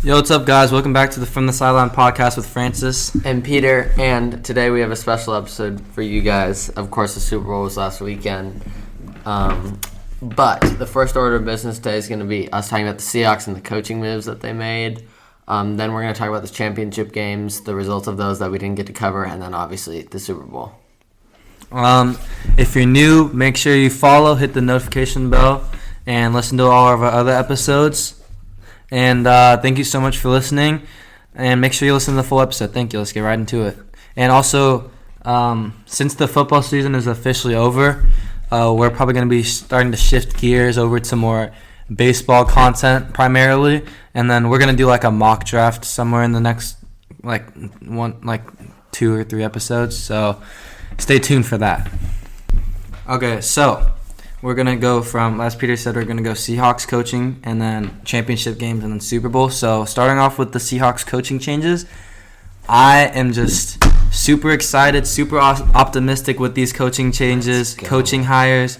Yo, what's up, guys? Welcome back to the From the Sideline podcast with Francis and Peter. And today we have a special episode for you guys. Of course, the Super Bowl was last weekend. But the first order of business today is going to be us talking about the Seahawks and the coaching moves that they made. Then we're going to talk about the championship games, the results of those that we didn't get to cover, and then obviously the Super Bowl. If you're new, make sure you follow, hit the notification bell, and listen to all of our other episodes. And thank you so much for listening. And make sure you listen to the full episode. Thank you. Let's get right into it. And also, since the football season is officially over, we're probably going to be starting to shift gears over to more baseball content primarily. And then we're going to do like a mock draft somewhere in the next 2 or 3 episodes. So stay tuned for that. Okay, so we're going to go from, as Peter said, we're going to go Seahawks coaching and then championship games and then Super Bowl. So starting off with the Seahawks coaching changes, I am just super excited, super optimistic with these coaching changes, coaching hires.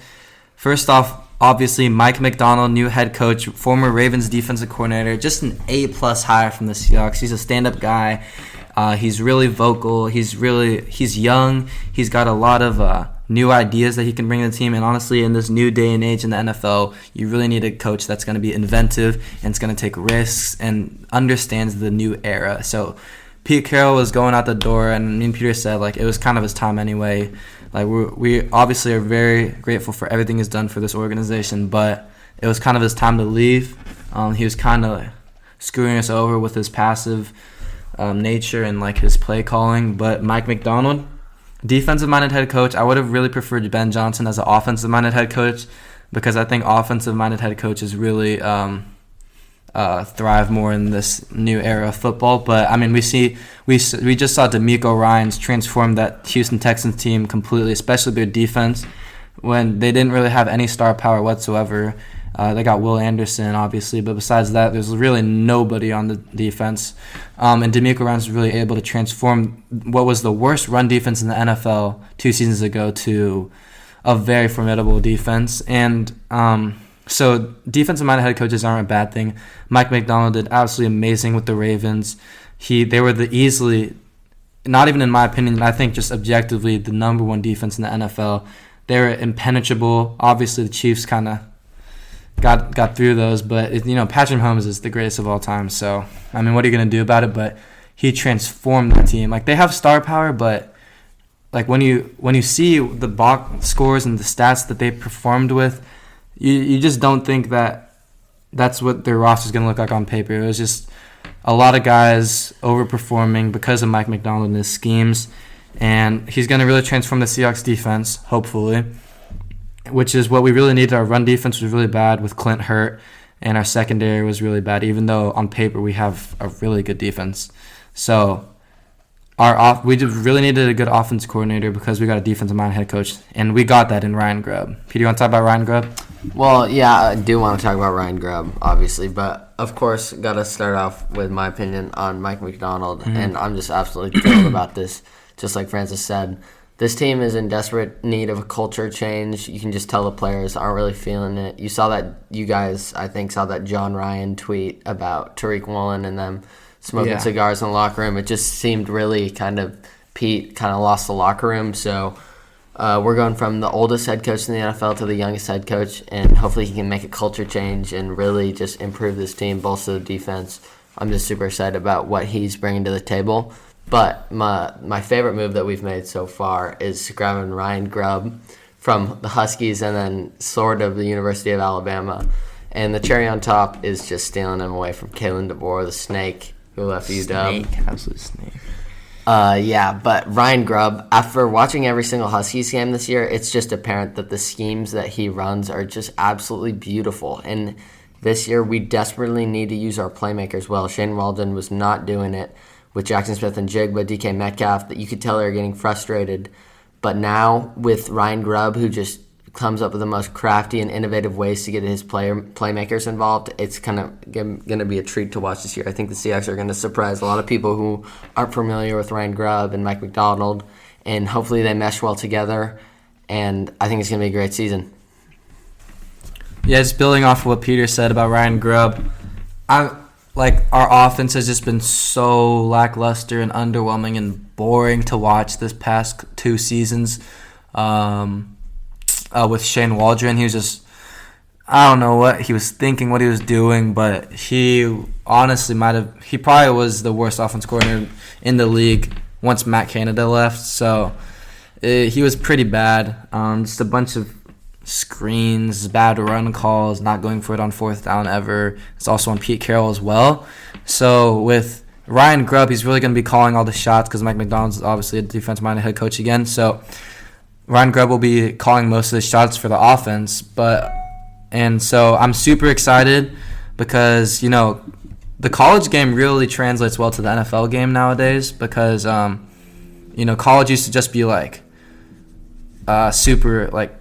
First off, obviously, Mike Macdonald, new head coach, former Ravens defensive coordinator, just an A-plus hire from the Seahawks. He's a stand-up guy. He's really vocal. He's young. He's got a lot of new ideas that he can bring to the team. And honestly, in this new day and age in the NFL, you really need a coach that's going to be inventive and it's going to take risks and understands the new era. So Pete Carroll was going out the door, and me and Peter said it was kind of his time anyway. We obviously are very grateful for everything he's done for this organization, but it was kind of his time to leave. He was kind of screwing us over with his passive nature and his play calling. But Mike Macdonald, defensive-minded head coach. I would have really preferred Ben Johnson as an offensive-minded head coach because I think offensive-minded head coaches really thrive more in this new era of football. But I mean, we just saw DeMeco Ryans transform that Houston Texans team completely, especially their defense when they didn't really have any star power whatsoever. They got Will Anderson, obviously, but besides that, there's really nobody on the defense. And DeMeco Ryans was really able to transform what was the worst run defense in the NFL 2 seasons ago to a very formidable defense. And so defensive-minded head coaches aren't a bad thing. Mike Macdonald did absolutely amazing with the Ravens. They were not even in my opinion, I think just objectively, the number one defense in the NFL. They were impenetrable. Obviously, the Chiefs kind of got through those, but Patrick Mahomes is the greatest of all time. So I mean, what are you gonna do about it? But he transformed the team. They have star power, but when you see the box scores and the stats that they performed with, you just don't think that's what their roster is gonna look like on paper. It was just a lot of guys overperforming because of Mike Macdonald and his schemes, and he's gonna really transform the Seahawks defense, hopefully, which is what we really needed. Our run defense was really bad with Clint hurt, and our secondary was really bad, even though on paper we have a really good defense. So we just really needed a good offense coordinator because we got a defensive-minded head coach, and we got that in Ryan Grubb. Peter, you want to talk about Ryan Grubb? Well, yeah, I do want to talk about Ryan Grubb, obviously, but of course, got to start off with my opinion on Mike Macdonald, and I'm just absolutely thrilled about this. Just like Francis said, this team is in desperate need of a culture change. You can just tell the players aren't really feeling it. You guys, I think, saw that John Ryan tweet about Tariq Woolen and them smoking cigars in the locker room. It just seemed really Pete kind of lost the locker room. So we're going from the oldest head coach in the NFL to the youngest head coach, and hopefully he can make a culture change and really just improve this team, bolster the defense. I'm just super excited about what he's bringing to the table. But my favorite move that we've made so far is grabbing Ryan Grubb from the Huskies and then sort of the University of Alabama. And the cherry on top is just stealing him away from Kalen DeBoer, the snake who left UW. Absolute snake. But Ryan Grubb, after watching every single Huskies game this year, it's just apparent that the schemes that he runs are just absolutely beautiful. And this year, we desperately need to use our playmakers well. Shane Waldron was not doing it with Jackson Smith and Jigba, DK Metcalf, that you could tell they were getting frustrated. But now, with Ryan Grubb, who just comes up with the most crafty and innovative ways to get his playmakers involved, it's kind of going to be a treat to watch this year. I think the Seahawks are going to surprise a lot of people who aren't familiar with Ryan Grubb and Mike Macdonald, and hopefully they mesh well together, and I think it's going to be a great season. Yeah, just building off of what Peter said about Ryan Grubb, like our offense has just been so lackluster and underwhelming and boring to watch this past 2 seasons. With Shane Waldron, he was just, I don't know what he was thinking, what he was doing, but he honestly he probably was the worst offense coordinator in the league once Matt Canada left. So he was pretty bad. Just a bunch of screens, bad run calls, not going for it on 4th down ever. It's also on Pete Carroll as well. So with Ryan Grubb, he's really going to be calling all the shots because Mike Macdonald's obviously a defense-minded head coach again. So Ryan Grubb will be calling most of the shots for the offense. And so I'm super excited because, the college game really translates well to the NFL game nowadays because, college used to just be like super, like,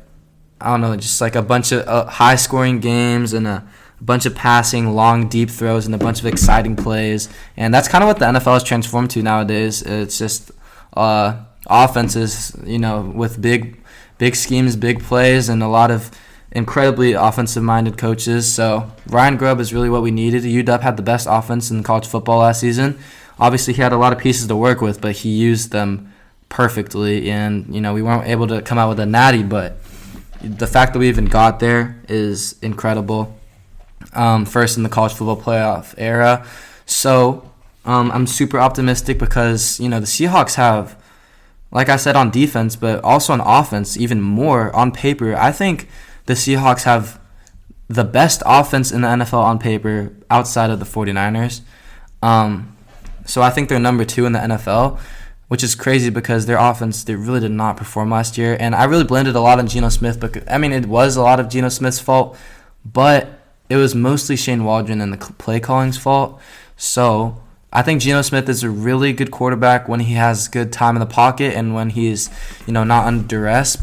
I don't know, just like a bunch of high-scoring games and a bunch of passing, long, deep throws, and a bunch of exciting plays. And that's kind of what the NFL has transformed to nowadays. It's just offenses, with big schemes, big plays, and a lot of incredibly offensive-minded coaches. So Ryan Grubb is really what we needed. UW had the best offense in college football last season. Obviously, he had a lot of pieces to work with, but he used them perfectly. And, we weren't able to come out with a natty, but the fact that we even got there is incredible. First in the college football playoff era. So I'm super optimistic because, the Seahawks have, like I said, on defense, but also on offense, even more on paper. I think the Seahawks have the best offense in the NFL on paper outside of the 49ers. So I think they're number 2 in the NFL, which is crazy because their offense, they really did not perform last year. And I really blamed it a lot on Geno Smith. It was a lot of Geno Smith's fault, but it was mostly Shane Waldron and the play calling's fault. So I think Geno Smith is a really good quarterback when he has good time in the pocket and when he's, not under duress.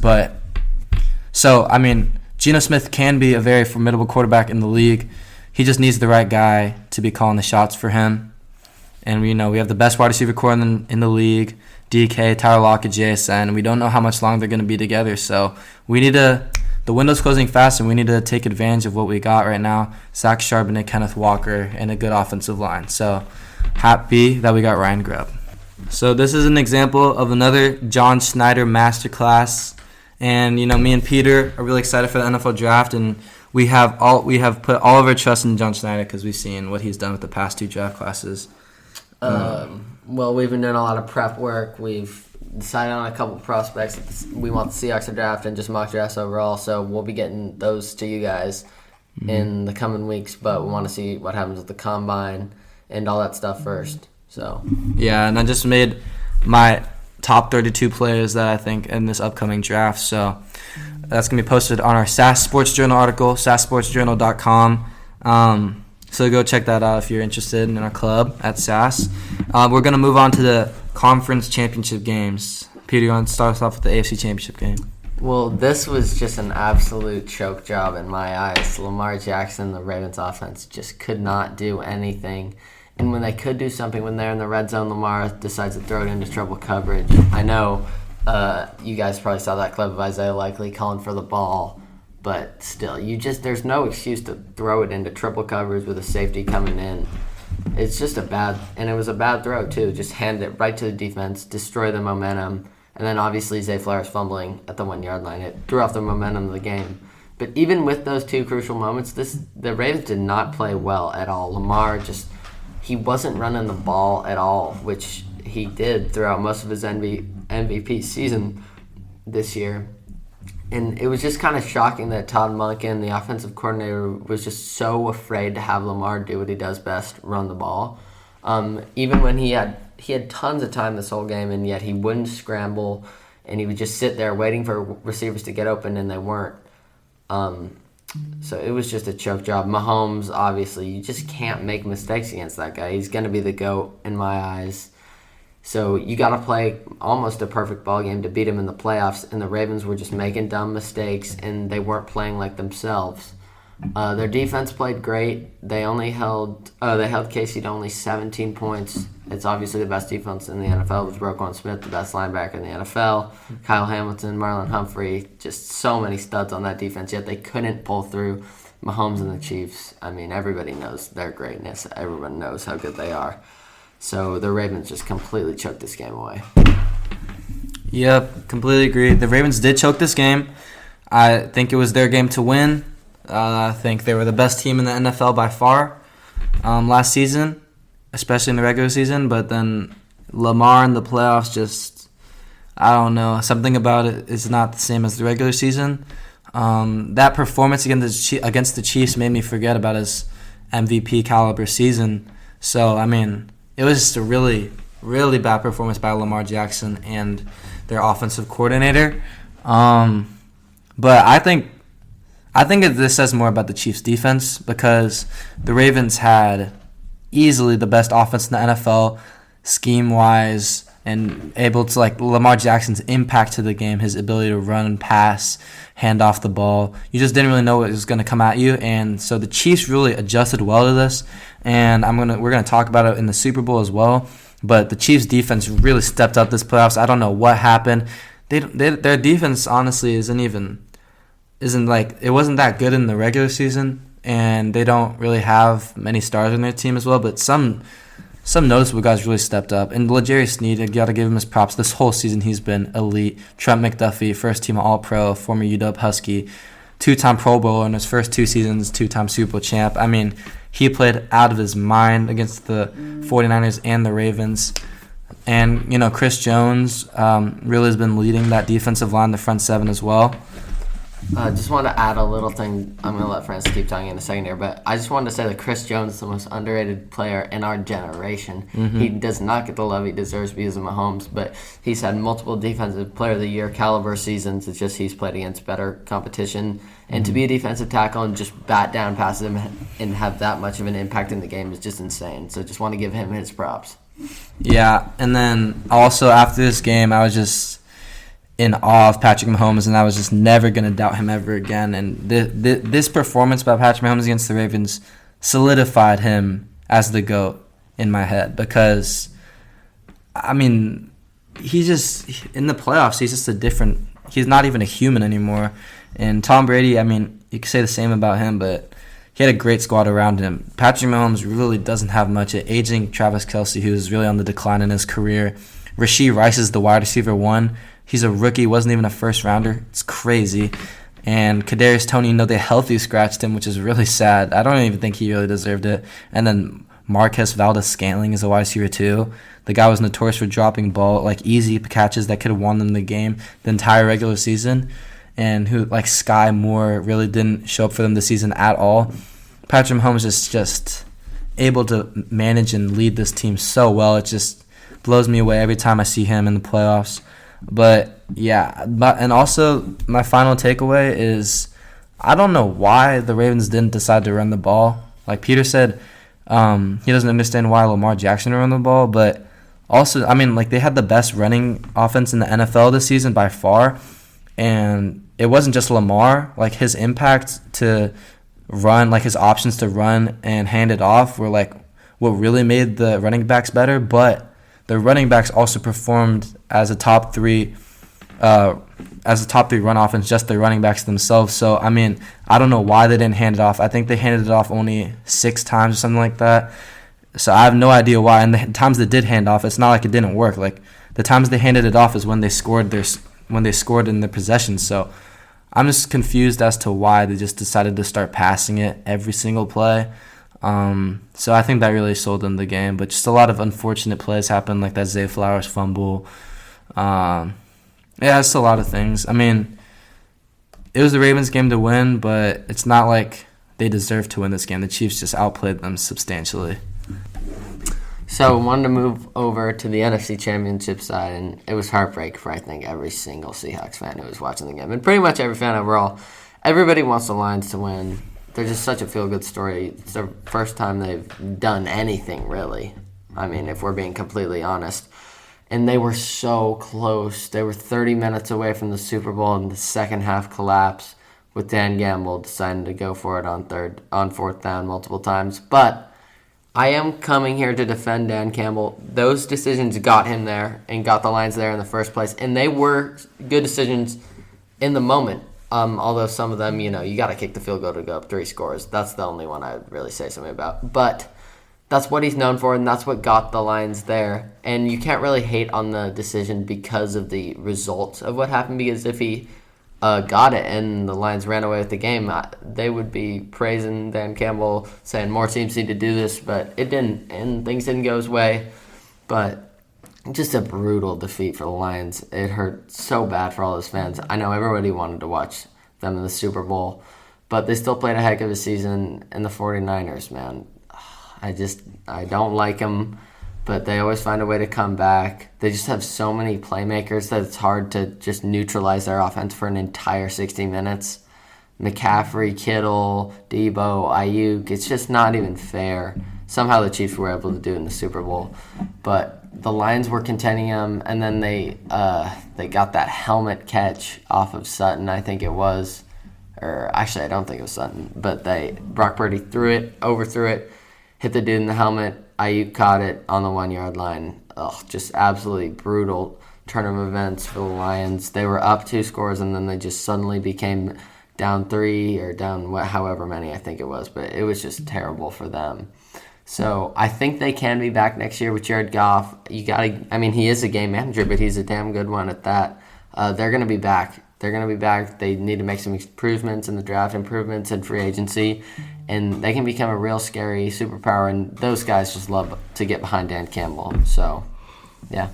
Geno Smith can be a very formidable quarterback in the league. He just needs the right guy to be calling the shots for him. And we have the best wide receiver core in the league, DK, Tyler Lockett, JSN. We don't know how much longer they're going to be together. So the window's closing fast, and we need to take advantage of what we got right now. Zach Charbonnet, Kenneth Walker, and a good offensive line. So happy that we got Ryan Grubb. So this is an example of another John Schneider masterclass. And, me and Peter are really excited for the NFL draft, and we have put all of our trust in John Schneider because we've seen what he's done with the past 2 draft classes. Well, we've been doing a lot of prep work. We've decided on a couple of prospects that we want the Seahawks to draft and just mock drafts overall. So we'll be getting those to you guys in the coming weeks. But we want to see what happens with the combine and all that stuff first. So yeah, and I just made my top 32 players that I think in this upcoming draft. So that's going to be posted on our SAS Sports Journal article, sassportsjournal.com. So go check that out if you're interested in our club at SAS. We're going to move on to the conference championship games. Peter, you want to start us off with the AFC championship game? Well, this was just an absolute choke job in my eyes. Lamar Jackson, the Ravens offense, just could not do anything. And when they could do something, when they're in the red zone, Lamar decides to throw it into trouble coverage. I know you guys probably saw that clip of Isaiah Likely calling for the ball. But still, there's no excuse to throw it into triple coverage with a safety coming in. It's just it was a bad throw too. Just hand it right to the defense, destroy the momentum, and then obviously Zay Flowers fumbling at the 1-yard line. It threw off the momentum of the game. But even with those 2 crucial moments, the Ravens did not play well at all. Lamar he wasn't running the ball at all, which he did throughout most of his MVP season this year. And it was just kind of shocking that Todd Monken, the offensive coordinator, was just so afraid to have Lamar do what he does best, run the ball. Even when he had tons of time this whole game, and yet he wouldn't scramble, and he would just sit there waiting for receivers to get open, and they weren't. So it was just a choke job. Mahomes, obviously, you just can't make mistakes against that guy. He's going to be the GOAT in my eyes. So you got to play almost a perfect ball game to beat him in the playoffs, and the Ravens were just making dumb mistakes, and they weren't playing like themselves. Their defense played great. They held Casey to only 17 points. It's obviously the best defense in the NFL with Roquan Smith, the best linebacker in the NFL. Kyle Hamilton, Marlon Humphrey, just so many studs on that defense, yet they couldn't pull through. Mahomes and the Chiefs, I mean, everybody knows their greatness. Everyone knows how good they are. So the Ravens just completely choked this game away. Yep, completely agree. The Ravens did choke this game. I think it was their game to win. I think they were the best team in the NFL by far last season, especially in the regular season. But then Lamar in the playoffs just, I don't know, something about it is not the same as the regular season. That performance against the Chiefs made me forget about his MVP caliber season. So, I mean, it was just a really, really bad performance by Lamar Jackson and their offensive coordinator. But I think this says more about the Chiefs' defense because the Ravens had easily the best offense in the NFL scheme-wise and able to, like, Lamar Jackson's impact to the game, his ability to run and pass, hand off the ball. You just didn't really know what was going to come at you, and so the Chiefs really adjusted well to this, and we're gonna talk about it in the Super Bowl as well. But the Chiefs' defense really stepped up this playoffs. I don't know what happened. Their defense honestly it wasn't that good in the regular season, and they don't really have many stars on their team as well. But some noticeable guys really stepped up. And L'Jarius Sneed, I got to give him his props. This whole season he's been elite. Trent McDuffie, first-team All-Pro, former UW Husky, two-time Pro Bowler in his first 2 seasons, 2-time Super Bowl champ. I mean, he played out of his mind against the 49ers and the Ravens. And, Chris Jones really has been leading that defensive line, the front seven as well. Just want to add a little thing. I'm going to let Francis keep talking in a second here, but I just wanted to say that Chris Jones is the most underrated player in our generation. Mm-hmm. He does not get the love he deserves because of Mahomes, but he's had multiple Defensive Player of the Year caliber seasons. It's just he's played against better competition. And to be a defensive tackle and just bat down past him and have that much of an impact in the game is just insane. So just want to give him his props. Yeah, and then also after this game, I was just in awe of Patrick Mahomes, and I was just never going to doubt him ever again. And this performance by Patrick Mahomes against the Ravens solidified him as the GOAT in my head because, I mean, he's just, in the playoffs, he's not even a human anymore. And Tom Brady, I mean, you could say the same about him, but he had a great squad around him. Patrick Mahomes really doesn't have much. Aging Travis Kelce, who's really on the decline in his career. Rashee Rice is the wide receiver 1. He's a rookie, wasn't even a first-rounder. It's crazy. And Kadarius Toney, they healthy scratched him, which is really sad. I don't even think he really deserved it. And then Marquez Valdes-Scantling is a wide receiver 2. The guy was notorious for dropping ball, like easy catches that could have won them the game the entire regular season. And who, like Sky Moore, really didn't show up for them this season at all. Patrick Mahomes is just able to manage and lead this team so well. It just blows me away every time I see him in the playoffs. But, yeah, and also my final takeaway is I don't know why the Ravens didn't decide to run the ball. Like Peter said, he doesn't understand why Lamar Jackson ran the ball. But also, I mean, like they had the best running offense in the NFL this season by far. And it wasn't just Lamar. Like his impact to run, like his options to run and hand it off were like what really made the running backs better. But the running backs also performed as a top three run offense, just the running backs themselves. So, I mean, I don't know why they didn't hand it off. I think they handed it off only 6 times or something like that. So I have no idea why. And the times they did hand off, it's not like it didn't work. Like the times they handed it off is when they scored in their possession. So I'm just confused as to why they just decided to start passing it every single play. So I think that really sold them the game, but just a lot of unfortunate plays happened, like that Zay Flowers fumble. It's a lot of things. I mean, it was the Ravens' game to win, but it's not like they deserved to win this game. The Chiefs just outplayed them substantially. So I wanted to move over to the NFC Championship side, and it was heartbreak for, I think, every single Seahawks fan who was watching the game, and pretty much every fan overall. Everybody wants the Lions to win. They're just such a feel-good story. It's the first time they've done anything, really. I mean, if we're being completely honest. And they were so close. They were 30 minutes away from the Super Bowl, and the second half collapse with Dan Gamble deciding to go for it on fourth down multiple times. But I am coming here to defend Dan Campbell. Those decisions got him there and got the Lions there in the first place. And they were good decisions in the moment. Although some of them, you got to kick the field goal to go up 3 scores. That's the only one I would really say something about. But that's what he's known for, and that's what got the Lions there. And you can't really hate on the decision because of the results of what happened, because if he got it and the Lions ran away with the game, they would be praising Dan Campbell, saying more teams need to do this, but it didn't, and things didn't go his way. But just a brutal defeat for the Lions. It hurt so bad for all those fans. I know everybody wanted to watch them in the Super Bowl, but they still played a heck of a season. And the 49ers, man, I don't like them, but they always find a way to come back. They just have so many playmakers that it's hard to just neutralize their offense for an entire 60 minutes. McCaffrey, Kittle, Debo, Ayuk, it's just not even fair. Somehow the Chiefs were able to do it in the Super Bowl. But the Lions were contending them, and then they got that helmet catch off of Sutton, I think it was. Or actually, I don't think it was Sutton. But Brock Purdy overthrew it, hit the dude in the helmet. Ayuk caught it on the 1-yard line. Just absolutely brutal turn of events for the Lions. They were up 2 scores, and then they just suddenly became down 3 or down however many I think it was. But it was just terrible for them. So I think they can be back next year with Jared Goff. He is a game manager, but he's a damn good one at that. They're going to be back. They need to make some improvements in the draft, improvements in free agency, and they can become a real scary superpower, and those guys just love to get behind Dan Campbell. So, yeah.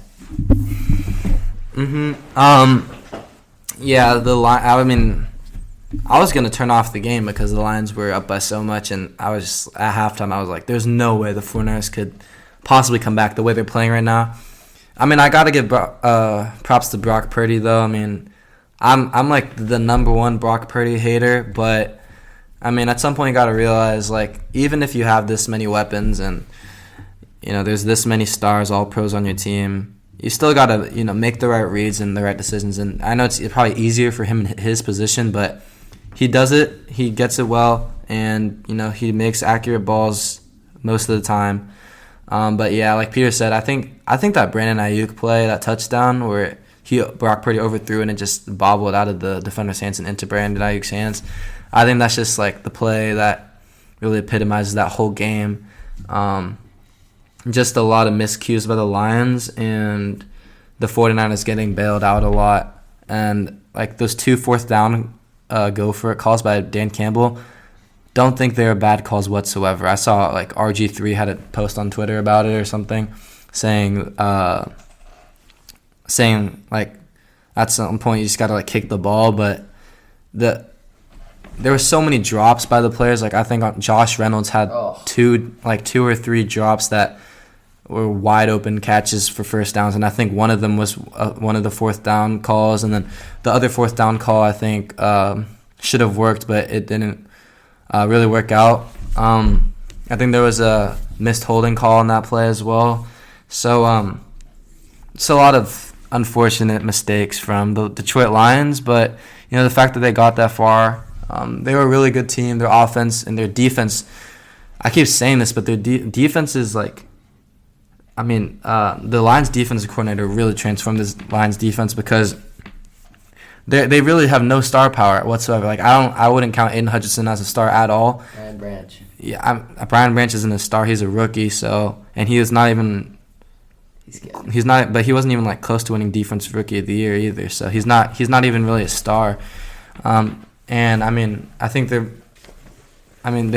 I was going to turn off the game because the Lions were up by so much, and at halftime, I was like, there's no way the 49ers could possibly come back the way they're playing right now. I got to give props to Brock Purdy, though. I'm like the number one Brock Purdy hater, but at some point you got to realize, like, even if you have this many weapons and there's this many stars, all pros on your team, you still got to make the right reads and the right decisions. And I know it's probably easier for him in his position, but he does it, he gets it well, and he makes accurate balls most of the time. But yeah, like Peter said, I think that Brandon Ayuk play, that touchdown where Brock Purdy overthrew and it just bobbled out of the defender's hands and into Brandon Ayuk's hands. I think that's just like the play that really epitomizes that whole game. Just a lot of miscues by the Lions and the 49ers getting bailed out a lot. And like those 2 fourth down go for it calls by Dan Campbell, don't think they're bad calls whatsoever. I saw like RG3 had a post on Twitter about it or something saying like at some point you just got to like kick the ball, but there were so many drops by the players. Like I think Josh Reynolds had two or three drops that were wide open catches for first downs, and I think one of them was one of the 4th down calls, and then the other 4th down call I think should have worked, but it didn't really work out. I think there was a missed holding call on that play as well. So it's a lot of unfortunate mistakes from the Detroit Lions, but the fact that they got that far, they were a really good team. Their offense and their defense, I keep saying this, but their defense is like, the Lions defensive coordinator really transformed this Lions defense because they really have no star power whatsoever. Like I wouldn't count Aiden Hutchinson as a star at all. Brian Branch. Yeah, Brian Branch isn't a star. He's a rookie. And he is not even. He's not, but he wasn't even like close to winning Defensive Rookie of the Year either. So he's not even really a star. And I think they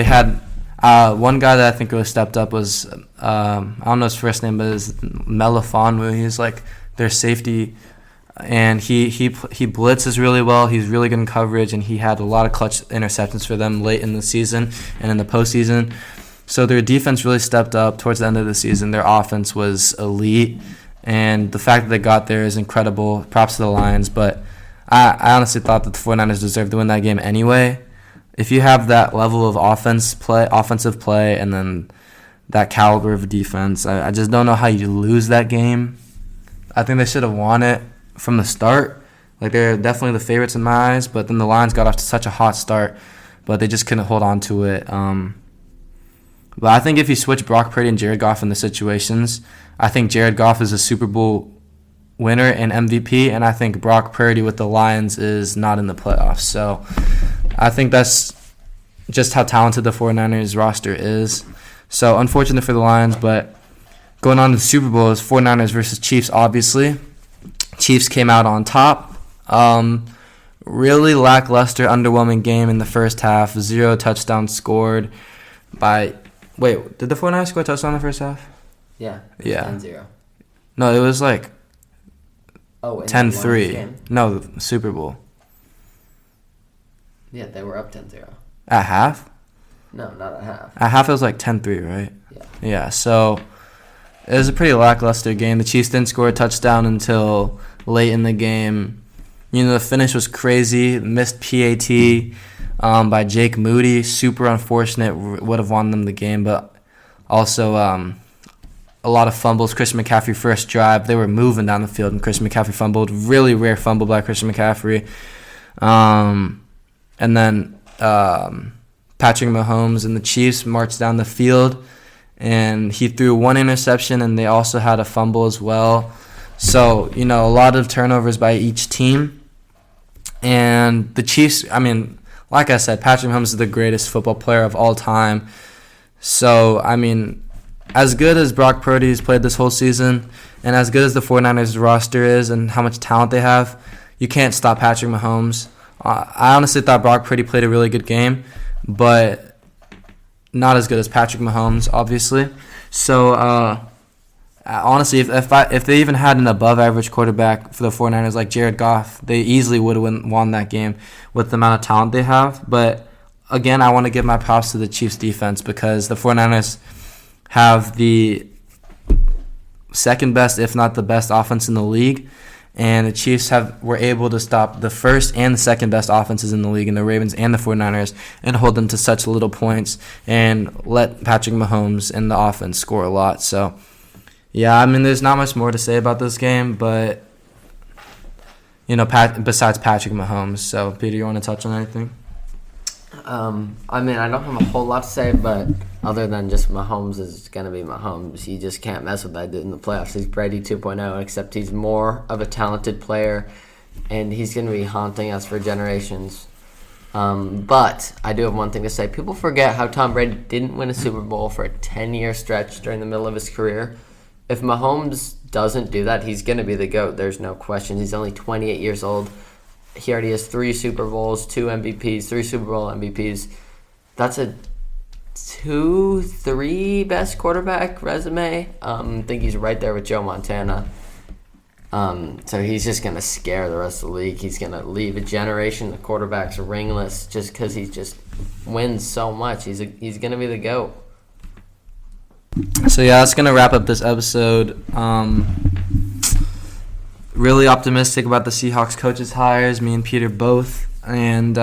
had one guy that I think really stepped up was I don't know his first name, but it's Melifonwu. He's like their safety, and he blitzes really well. He's really good in coverage, and he had a lot of clutch interceptions for them late in the season and in the postseason. So their defense really stepped up towards the end of the season. Their offense was elite, and the fact that they got there is incredible. Props to the Lions, but I honestly thought that the 49ers deserved to win that game anyway. If you have that level of offensive play, and then that caliber of defense, I just don't know how you lose that game. I think they should have won it from the start. Like, they're definitely the favorites in my eyes, but then the Lions got off to such a hot start, but they just couldn't hold on to it. But I think if you switch Brock Purdy and Jared Goff in the situations, I think Jared Goff is a Super Bowl winner and MVP, and I think Brock Purdy with the Lions is not in the playoffs. So I think that's just how talented the 49ers roster is. So unfortunate for the Lions, but going on to the Super Bowl is 49ers versus Chiefs, obviously. Chiefs came out on top. Really lackluster, underwhelming game in the first half. 0 touchdowns scored by... Wait, did the 49ers score a touchdown in the first half? Yeah. Yeah. 10-0. No, it was like 10-3. No, the Super Bowl. Yeah, they were up 10-0. At half? No, not at half. At half it was like 10-3, right? Yeah. Yeah, so it was a pretty lackluster game. The Chiefs didn't score a touchdown until late in the game. You know, the finish was crazy. Missed PAT by Jake Moody. Super unfortunate. Would have won them the game, but also a lot of fumbles. Christian McCaffrey first drive. They were moving down the field, and Christian McCaffrey fumbled. Really rare fumble by Christian McCaffrey. And then Patrick Mahomes and the Chiefs marched down the field, and he threw one interception, and they also had a fumble as well. So, you know, a lot of turnovers by each team. And the Chiefs, I mean, like I said, Patrick Mahomes is the greatest football player of all time. So, I mean, as good as Brock Purdy has played this whole season, and as good as the 49ers roster is and how much talent they have, you can't stop Patrick Mahomes. I honestly thought Brock Purdy played a really good game, but not as good as Patrick Mahomes, obviously. So, honestly, if they even had an above-average quarterback for the 49ers like Jared Goff, they easily would have won that game with the amount of talent they have. But, again, I want to give my props to the Chiefs' defense because the 49ers have the second best, if not the best, offense in the league. And the Chiefs were able to stop the first and the second best offenses in the league, in the Ravens and the 49ers, and hold them to such little points and let Patrick Mahomes and the offense score a lot. So, yeah, I mean, there's not much more to say about this game, but, you know, besides Patrick Mahomes. So, Peter, you want to touch on anything? I mean, I don't have a whole lot to say, but other than just Mahomes is going to be Mahomes. You just can't mess with that dude in the playoffs. He's Brady 2.0, except he's more of a talented player, and he's going to be haunting us for generations. But I do have one thing to say. People forget how Tom Brady didn't win a Super Bowl for a 10-year stretch during the middle of his career. If Mahomes doesn't do that, he's going to be the GOAT. There's no question. He's only 28 years old. He already has 3 Super Bowls, 2 MVPs, 3 Super Bowl MVPs. That's a 2-3 best quarterback resume. I think he's right there with Joe Montana. So he's just going to scare the rest of the league. He's going to leave a generation of quarterbacks ringless just because he just wins so much. He's going to be the GOAT. So, yeah, that's going to wrap up this episode. Really optimistic about the Seahawks coaches hires, me and Peter both. And,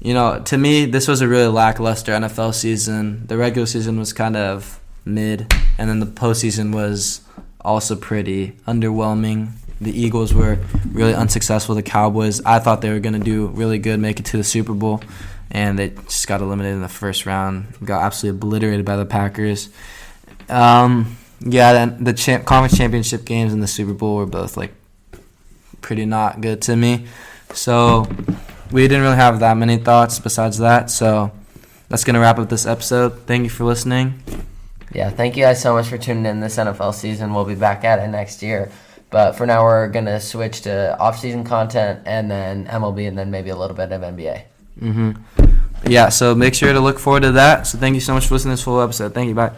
you know, to me, this was a really lackluster NFL season. The regular season was kind of mid, and then the postseason was also pretty underwhelming. The Eagles were really unsuccessful. The Cowboys, I thought they were going to do really good, make it to the Super Bowl, and they just got eliminated in the first round. Got absolutely obliterated by the Packers. Yeah, the conference championship games and the Super Bowl were both like pretty not good to me. So we didn't really have that many thoughts besides that. So that's going to wrap up this episode. Thank you for listening. Yeah, thank you guys so much for tuning in this NFL season. We'll be back at it next year. But for now, we're going to switch to off-season content and then MLB and then maybe a little bit of NBA. Yeah, so make sure to look forward to that. So thank you so much for listening to this full episode. Thank you. Bye.